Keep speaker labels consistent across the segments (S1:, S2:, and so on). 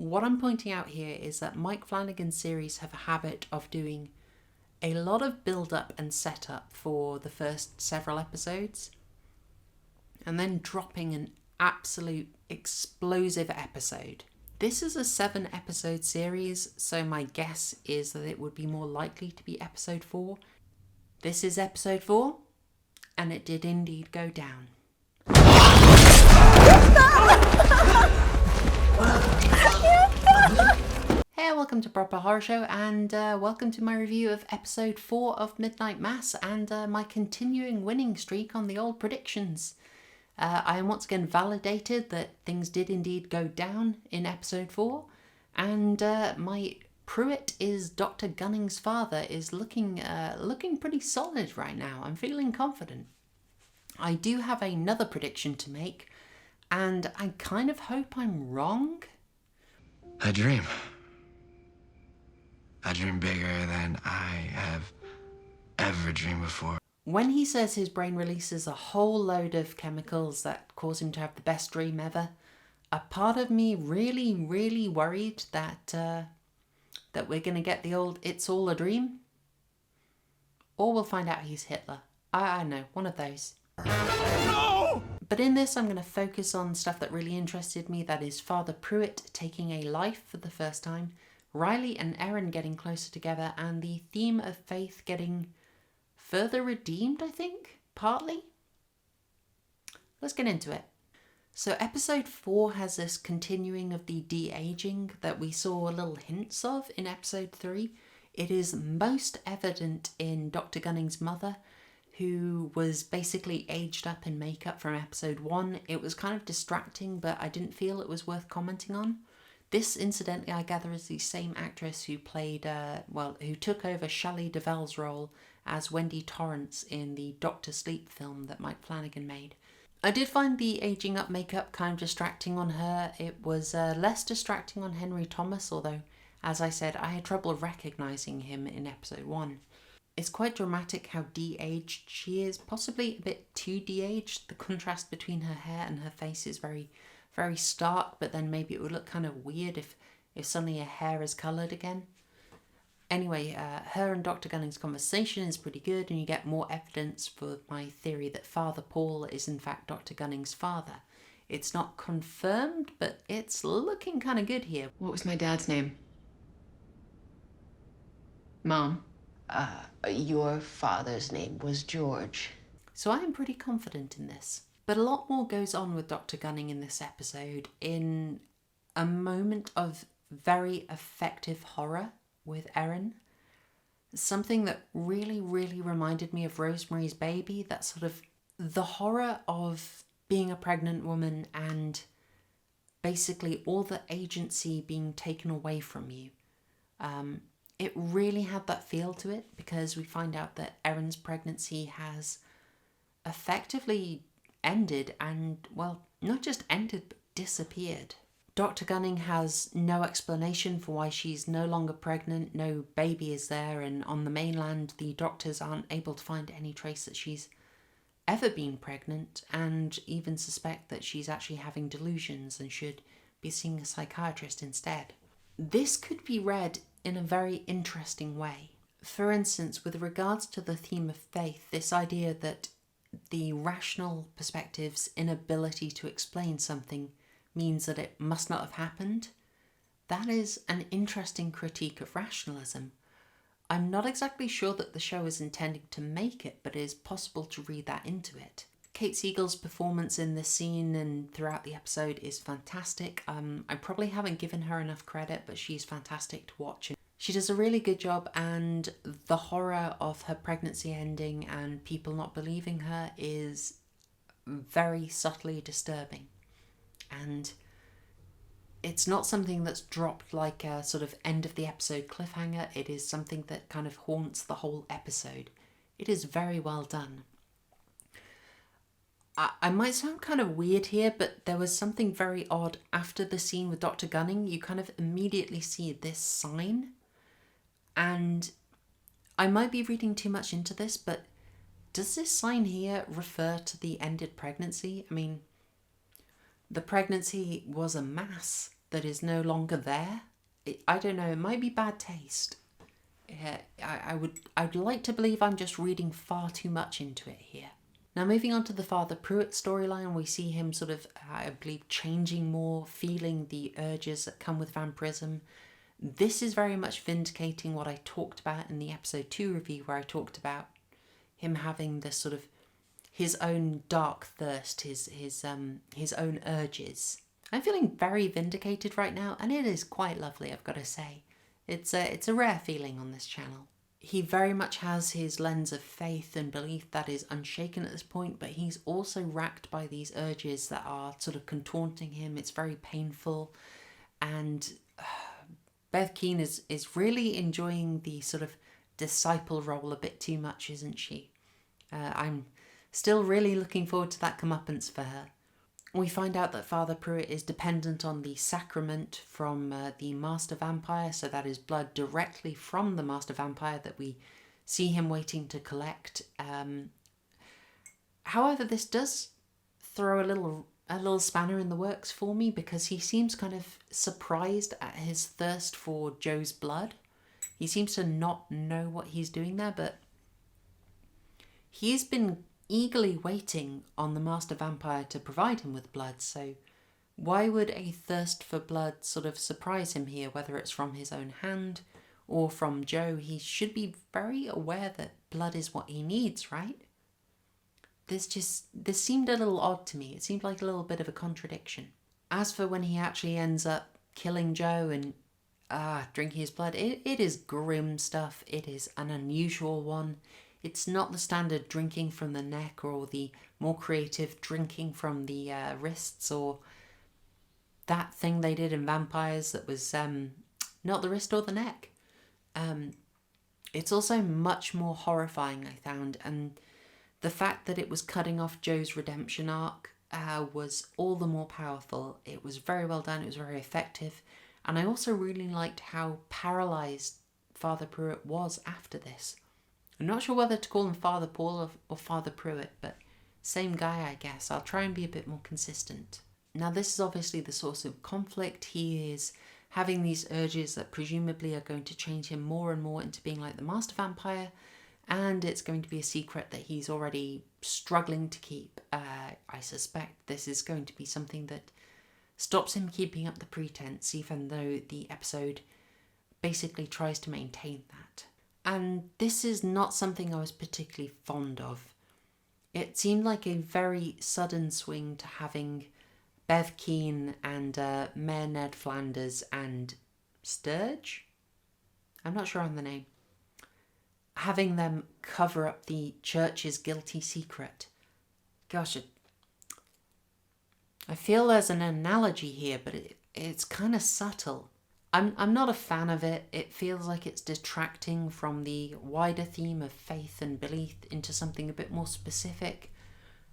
S1: what I'm pointing out here is that Mike Flanagan's series have a habit of doing a lot of build-up and setup for the first several episodes, and then dropping an absolute explosive episode. This is a 7-episode series, so my guess is that it would be more likely to be episode 4. This is episode 4, and it did indeed go down. Hey, welcome to Proper Horror Show, and welcome to my review of episode 4 of Midnight Mass and my continuing winning streak on the old predictions. I am once again validated that things did indeed go down in episode 4, and my Pruitt is Dr. Gunning's father is looking pretty solid right now. I'm feeling confident. I do have another prediction to make, and I kind of hope I'm wrong.
S2: I dream bigger than I have ever dreamed before.
S1: When he says his brain releases a whole load of chemicals that cause him to have the best dream ever, a part of me really, really worried that we're going to get the old "it's all a dream." Or we'll find out he's Hitler. I know, one of those. No! But in this, I'm going to focus on stuff that really interested me. That is Father Pruitt taking a life for the first time, Riley and Erin getting closer together, and the theme of faith getting further redeemed, I think, partly. Let's get into it. So episode 4 has this continuing of the de-aging that we saw little hints of in episode 3. It is most evident in Dr. Gunning's mother, who was basically aged up in makeup from episode 1. It was kind of distracting, but I didn't feel it was worth commenting on. This, incidentally, I gather is the same actress who played, who took over Shelley Duvall's role as Wendy Torrance in the Doctor Sleep film that Mike Flanagan made. I did find the aging up makeup kind of distracting on her. It was less distracting on Henry Thomas, although, as I said, I had trouble recognising him in episode 1. It's quite dramatic how de-aged she is, possibly a bit too de-aged. The contrast between her hair and her face is very, very stark, but then maybe it would look kind of weird if suddenly her hair is coloured again. Anyway, her and Dr. Gunning's conversation is pretty good, and you get more evidence for my theory that Father Paul is in fact Dr. Gunning's father. It's not confirmed, but it's looking kind of good here.
S3: What was my dad's name?
S1: Mom.
S3: Your father's name was George.
S1: So I am pretty confident in this. But a lot more goes on with Dr. Gunning in this episode in a moment of very effective horror with Erin. Something that really, really reminded me of Rosemary's Baby, that sort of the horror of being a pregnant woman and basically all the agency being taken away from you. It really had that feel to it, because we find out that Erin's pregnancy has effectively ended and, well, not just ended, but disappeared. Dr. Gunning has no explanation for why she's no longer pregnant, no baby is there, and on the mainland the doctors aren't able to find any trace that she's ever been pregnant, and even suspect that she's actually having delusions and should be seeing a psychiatrist instead. This could be read in a very interesting way. For instance, with regards to the theme of faith, this idea that the rational perspective's inability to explain something means that it must not have happened. That is an interesting critique of rationalism. I'm not exactly sure that the show is intending to make it, but it is possible to read that into it. Kate Siegel's performance in this scene and throughout the episode is fantastic. I probably haven't given her enough credit, but she's fantastic to watch. She does a really good job, and the horror of her pregnancy ending and people not believing her is very subtly disturbing. And it's not something that's dropped like a sort of end of the episode cliffhanger. It is something that kind of haunts the whole episode. It is very well done. I might sound kind of weird here, but there was something very odd after the scene with Dr. Gunning. You kind of immediately see this sign, and I might be reading too much into this, but does this sign here refer to the ended pregnancy? I mean, the pregnancy was a mass, that is no longer there. I don't know, it might be bad taste. Yeah, I'd like to believe I'm just reading far too much into it here. Now, moving on to the Father Pruitt storyline, we see him sort of, I believe, changing more, feeling the urges that come with vampirism. This is very much vindicating what I talked about in the episode 2 review, where I talked about him having this sort of his own dark thirst, his own urges. I'm feeling very vindicated right now, and it is quite lovely, I've got to say. It's a rare feeling on this channel. He very much has his lens of faith and belief that is unshaken at this point, but he's also racked by these urges that are sort of contorting him. It's very painful, and Beth Keane is really enjoying the sort of disciple role a bit too much, isn't she? I'm still really looking forward to that comeuppance for her. We find out that Father Pruitt is dependent on the sacrament from the Master Vampire, so that is blood directly from the Master Vampire that we see him waiting to collect. However, this does throw a little spanner in the works for me, because he seems kind of surprised at his thirst for Joe's blood. He seems to not know what he's doing there, but he's been eagerly waiting on the Master Vampire to provide him with blood, so why would a thirst for blood sort of surprise him here, whether it's from his own hand or from Joe? He should be very aware that blood is what he needs, right? This seemed a little odd to me. It seemed like a little bit of a contradiction. As for when he actually ends up killing Joe and drinking his blood, it is grim stuff. It is an unusual one. It's not the standard drinking from the neck, or the more creative drinking from the wrists, or that thing they did in Vampires that was not the wrist or the neck. It's also much more horrifying, I found, and the fact that it was cutting off Joe's redemption arc was all the more powerful. It was very well done, it was very effective, and I also really liked how paralysed Father Pruitt was after this. I'm not sure whether to call him Father Paul or Father Pruitt, but same guy, I guess. I'll try and be a bit more consistent. Now, this is obviously the source of conflict. He is having these urges that presumably are going to change him more and more into being like the Master Vampire, and it's going to be a secret that he's already struggling to keep. I suspect this is going to be something that stops him keeping up the pretense, even though the episode basically tries to maintain that. And this is not something I was particularly fond of. It seemed like a very sudden swing to having Bev Keane and Mayor Ned Flanders and Sturge? I'm not sure on the name. Having them cover up the church's guilty secret. Gosh, I feel there's an analogy here, but it's kind of subtle. I'm not a fan of it. It feels like it's detracting from the wider theme of faith and belief into something a bit more specific,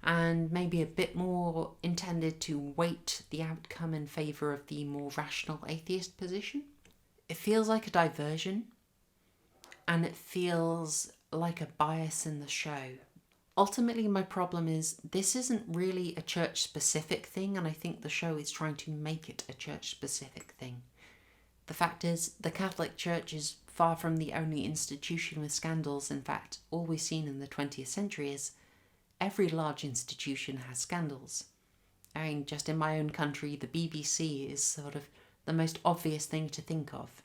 S1: and maybe a bit more intended to weight the outcome in favour of the more rational atheist position. It feels like a diversion, and it feels like a bias in the show. Ultimately, my problem is this isn't really a church-specific thing, and I think the show is trying to make it a church-specific thing. The fact is, the Catholic Church is far from the only institution with scandals. In fact, all we've seen in the 20th century is every large institution has scandals. I mean, just in my own country, the BBC is sort of the most obvious thing to think of.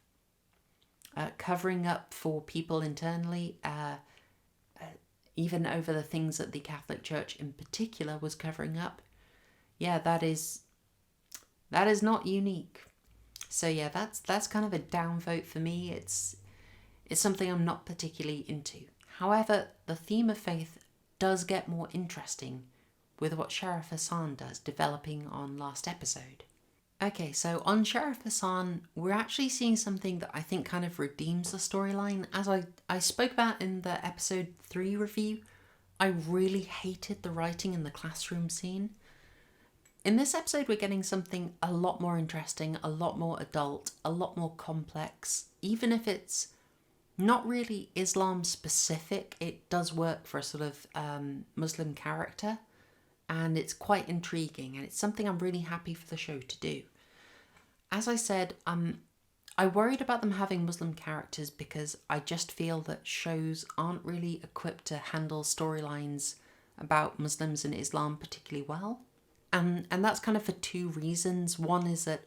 S1: Covering up for people internally, even over the things that the Catholic Church in particular was covering up. Yeah, that is not unique. So yeah, that's kind of a downvote for me. It's something I'm not particularly into. However, the theme of faith does get more interesting with what Sheriff Hassan does, developing on last episode. Okay, so on Sheriff Hassan, we're actually seeing something that I think kind of redeems the storyline. As I spoke about in the episode 3 review, I really hated the writing in the classroom scene. In this episode, we're getting something a lot more interesting, a lot more adult, a lot more complex. Even if it's not really Islam specific, it does work for a sort of Muslim character, and it's quite intriguing, and it's something I'm really happy for the show to do. As I said, I worried about them having Muslim characters because I just feel that shows aren't really equipped to handle storylines about Muslims and Islam particularly well. And that's kind of for two reasons. One is that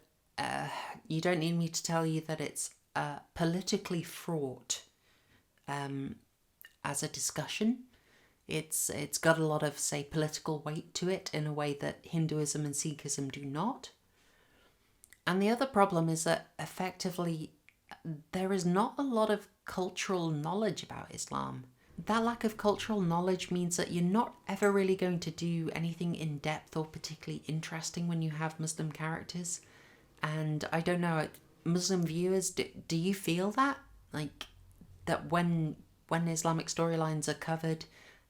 S1: you don't need me to tell you that it's politically fraught as a discussion. It's got a lot of, say, political weight to it in a way that Hinduism and Sikhism do not. And the other problem is that effectively there is not a lot of cultural knowledge about Islam. That lack of cultural knowledge means that you're not ever really going to do anything in depth or particularly interesting when you have Muslim characters. And I don't know, Muslim viewers, do you feel that? Like, that when Islamic storylines are covered,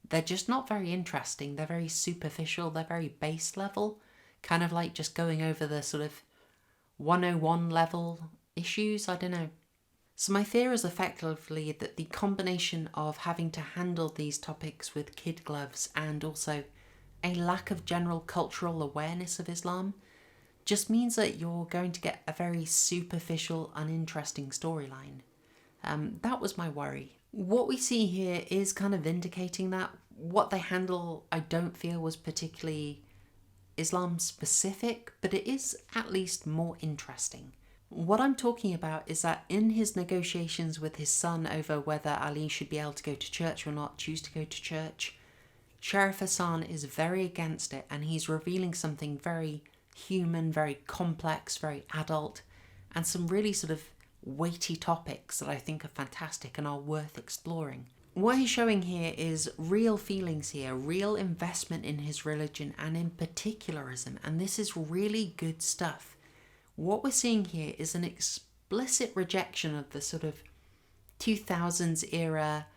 S1: they're just not very interesting. They're very superficial. They're very base level. Kind of like just going over the sort of 101 level issues. I don't know. So my fear is effectively that the combination of having to handle these topics with kid gloves and also a lack of general cultural awareness of Islam just means that you're going to get a very superficial, uninteresting storyline. That was my worry. What we see here is kind of vindicating that. What they handle, I don't feel was particularly Islam specific, but it is at least more interesting. What I'm talking about is that in his negotiations with his son over whether Ali should be able to go to church or not, choose to go to church, Sheriff Hassan is very against it, and he's revealing something very human, very complex, very adult, and some really sort of weighty topics that I think are fantastic and are worth exploring. What he's showing here is real feelings here, real investment in his religion and in particularism, and this is really good stuff. What we're seeing here is an explicit rejection of the sort of 2000s era,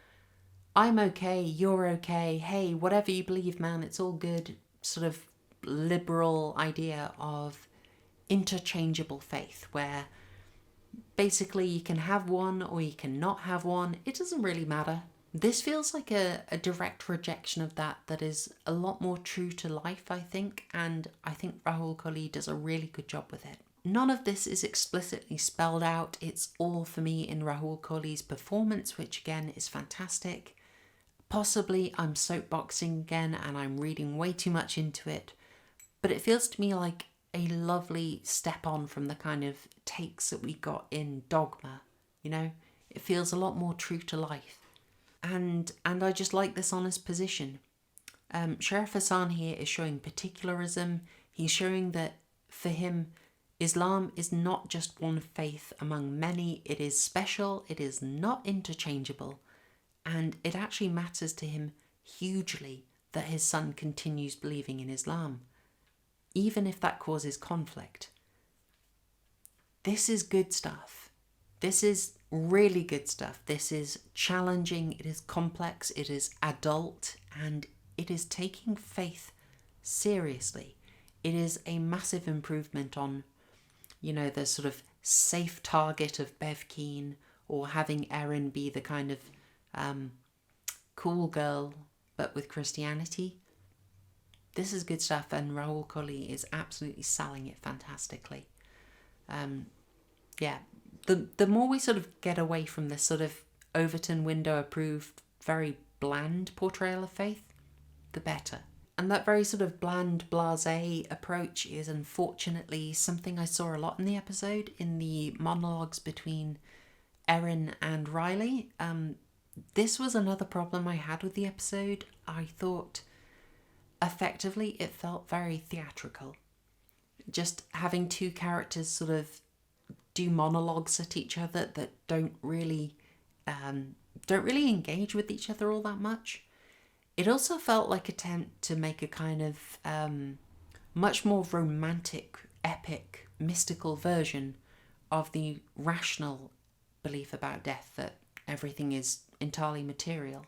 S1: I'm okay, you're okay, hey, whatever you believe, man, it's all good, sort of liberal idea of interchangeable faith, where basically you can have one or you can not have one. It doesn't really matter. This feels like a direct rejection of that is a lot more true to life, I think, and I think Rahul Kohli does a really good job with it. None of this is explicitly spelled out. It's all for me in Rahul Kohli's performance, which again is fantastic. Possibly I'm soapboxing again and I'm reading way too much into it, but it feels to me like a lovely step on from the kind of takes that we got in Dogma, you know? It feels a lot more true to life. And I just like this honest position. Sheriff Hassan here is showing particularism. He's showing that for him, Islam is not just one faith among many. It is special, it is not interchangeable, and it actually matters to him hugely that his son continues believing in Islam, even if that causes conflict. This is good stuff. This is really good stuff. This is challenging, it is complex, it is adult, and it is taking faith seriously. It is a massive improvement on, you know, the sort of safe target of Bev Keane, or having Erin be the kind of cool girl but with Christianity. This is good stuff, and Rahul Kohli is absolutely selling it fantastically. The more we sort of get away from this sort of Overton window approved, very bland portrayal of faith, the better. And that very sort of bland, blasé approach is unfortunately something I saw a lot in the episode, in the monologues between Erin and Riley. This was another problem I had with the episode. I thought effectively it felt very theatrical. Just having two characters sort of do monologues at each other that don't really engage with each other all that much. It also felt like an attempt to make a kind of much more romantic, epic, mystical version of the rational belief about death, that everything is entirely material.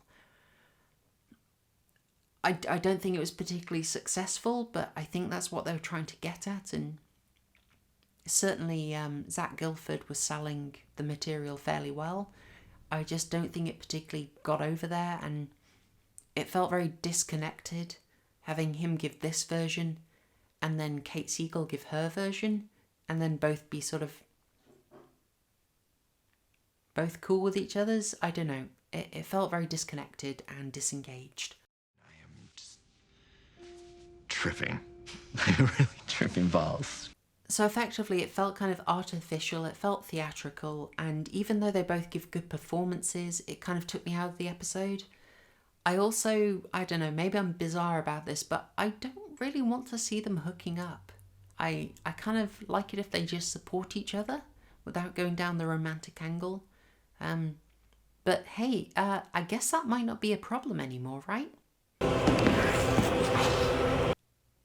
S1: I don't think it was particularly successful, but I think that's what they were trying to get at, and certainly Zach Gilford was selling the material fairly well. I just don't think it particularly got over there, and it felt very disconnected, having him give this version and then Kate Siegel give her version, and then both be sort of both cool with each other's. I don't know. It felt very disconnected and disengaged.
S2: I am just tripping. Really tripping balls.
S1: So effectively it felt kind of artificial, it felt theatrical, and even though they both give good performances, it kind of took me out of the episode. I don't know, maybe I'm bizarre about this, but I don't really want to see them hooking up. I kind of like it if they just support each other without going down the romantic angle. But hey, I guess that might not be a problem anymore, right?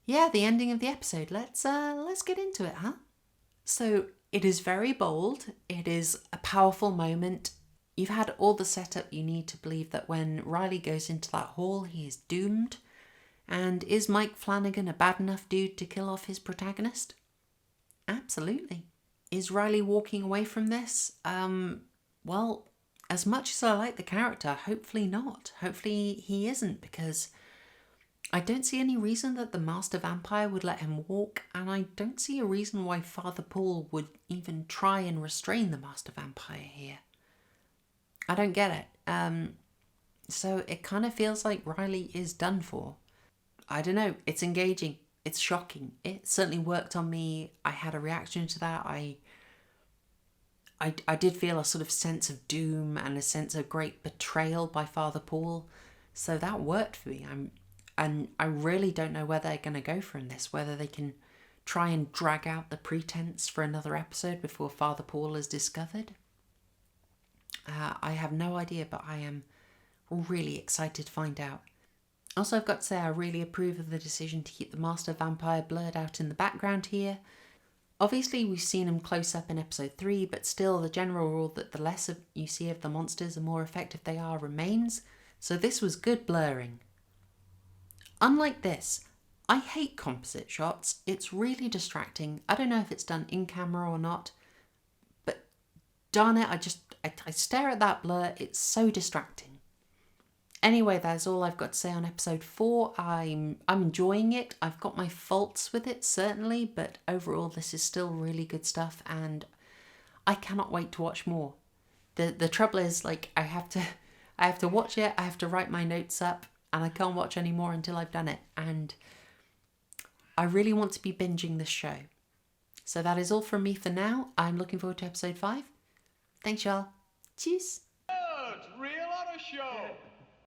S1: Yeah, the ending of the episode. Let's get into it, huh? So it is very bold. It is a powerful moment. You've had all the setup you need to believe that when Riley goes into that hall, he is doomed. And is Mike Flanagan a bad enough dude to kill off his protagonist? Absolutely. Is Riley walking away from this? Well, as much as I like the character, hopefully not. Hopefully he isn't, because I don't see any reason that the Master Vampire would let him walk, and I don't see a reason why Father Paul would even try and restrain the Master Vampire here. I don't get it. So it kind of feels like Riley is done for. I don't know, it's engaging, it's shocking. It certainly worked on me. I had a reaction to that. I did feel a sort of sense of doom and a sense of great betrayal by Father Paul. So that worked for me. And I really don't know where they're going to go from this, whether they can try and drag out the pretense for another episode before Father Paul is discovered. I have no idea, but I am really excited to find out. Also, I've got to say I really approve of the decision to keep the Master Vampire blurred out in the background here. Obviously, we've seen him close up in episode 3, but still the general rule that the less you see of the monsters, the more effective they are remains. So this was good blurring. Unlike this, I hate composite shots. It's really distracting. I don't know if it's done in camera or not, but darn it, I stare at that blur. It's so distracting. Anyway, that's all I've got to say on episode 4. I'm enjoying it. I've got my faults with it, certainly, but overall this is still really good stuff, and I cannot wait to watch more. The trouble is, like, I have to watch it, I have to write my notes up, and I can't watch any more until I've done it, and I really want to be binging this show. So that is all from me for now. I'm looking forward to episode 5. Thanks, y'all. Cheers.